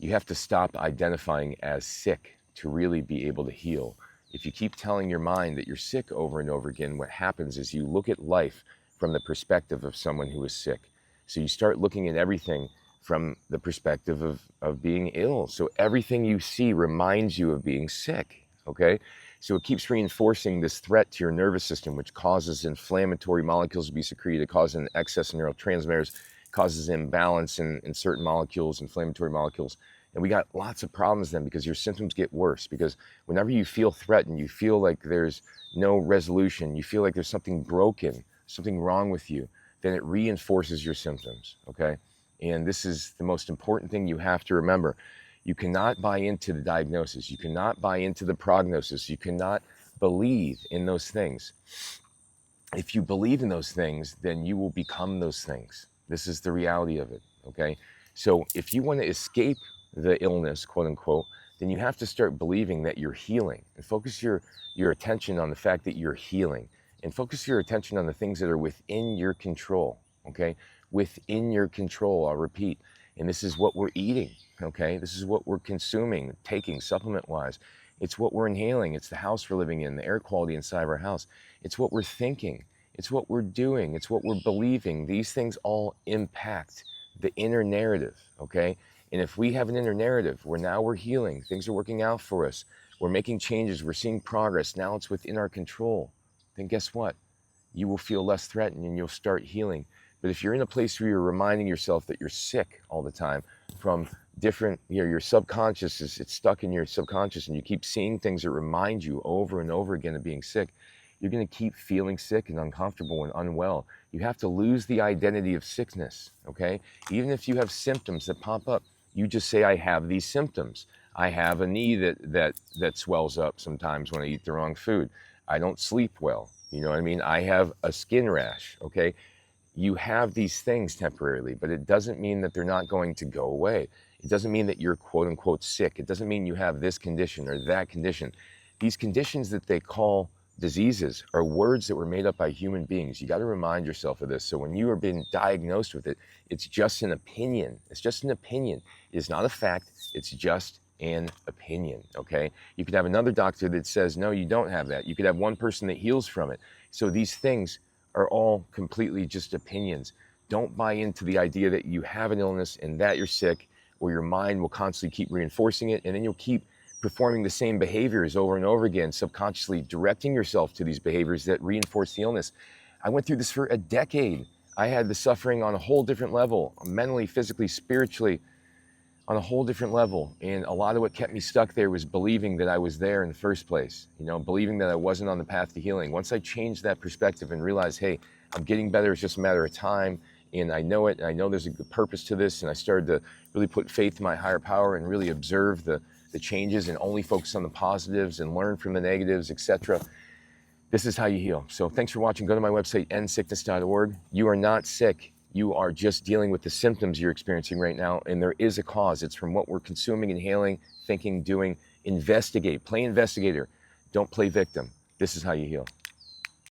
You have to stop identifying as sick to really be able to heal. If you keep telling your mind that you're sick over and over again, what happens is you look at life from the perspective of someone who is sick. So you start looking at everything from the perspective of being ill. So everything you see reminds you of being sick, okay? So it keeps reinforcing this threat to your nervous system, which causes inflammatory molecules to be secreted. It causes an excess in neurotransmitters, causes imbalance in certain molecules, inflammatory molecules. And we got lots of problems then because your symptoms get worse. Because whenever you feel threatened, you feel like there's no resolution, you feel like there's something broken, something wrong with you, then it reinforces your symptoms, okay? And this is the most important thing you have to remember. You cannot buy into the diagnosis. You cannot buy into the prognosis. You cannot believe in those things. If you believe in those things, then you will become those things. This is the reality of it, okay? So if you want to escape the illness, quote unquote, then you have to start believing that you're healing and focus your attention on the fact that you're healing and focus your attention on the things that are within your control, okay? Within your control, I'll repeat. And this is what we're eating, okay? This is what we're consuming, taking supplement-wise. It's what we're inhaling. It's the house we're living in, the air quality inside of our house. It's what we're thinking. It's what we're doing. It's what we're believing. These things all impact the inner narrative, okay? And if we have an inner narrative where now we're healing, things are working out for us, we're making changes, we're seeing progress, now it's within our control, then guess what? You will feel less threatened and you'll start healing. But if you're in a place where you're reminding yourself that you're sick all the time from different, your subconscious it's stuck in your subconscious and you keep seeing things that remind you over and over again of being sick, you're going to keep feeling sick and uncomfortable and unwell. You have to lose the identity of sickness, okay? Even if you have symptoms that pop up, you just say, I have these symptoms. I have a knee that swells up sometimes when I eat the wrong food. I don't sleep well. You know what I mean? I have a skin rash, okay? You have these things temporarily, but it doesn't mean that they're not going to go away. It doesn't mean that you're quote unquote sick. It doesn't mean you have this condition or that condition. These conditions that they call diseases are words that were made up by human beings. You got to remind yourself of this. So when you are being diagnosed with it, it's just an opinion. It's just an opinion. It is not a fact. It's just an opinion, okay? You could have another doctor that says, no, you don't have that. You could have one person that heals from it. So these things are all completely just opinions. Don't buy into the idea that you have an illness and that you're sick, or your mind will constantly keep reinforcing it, and then you'll keep performing the same behaviors over and over again, subconsciously directing yourself to these behaviors that reinforce the illness. I went through this for a decade. I had the suffering on a whole different level, mentally, physically, spiritually, on a whole different level. And a lot of what kept me stuck there was believing that I was there in the first place, believing that I wasn't on the path to healing. Once I changed that perspective and realized, hey, I'm getting better, it's just a matter of time, and I know it, and I know there's a good purpose to this, and I started to really put faith in my higher power and really observe the changes and only focus on the positives and learn from the negatives, etc. This is how you heal. So thanks for watching. Go to my website, endsickness.org. You are not sick. You are just dealing with the symptoms you're experiencing right now, and there is a cause. It's from what we're consuming, inhaling, thinking, doing. Investigate. Play investigator. Don't play victim. This is how you heal.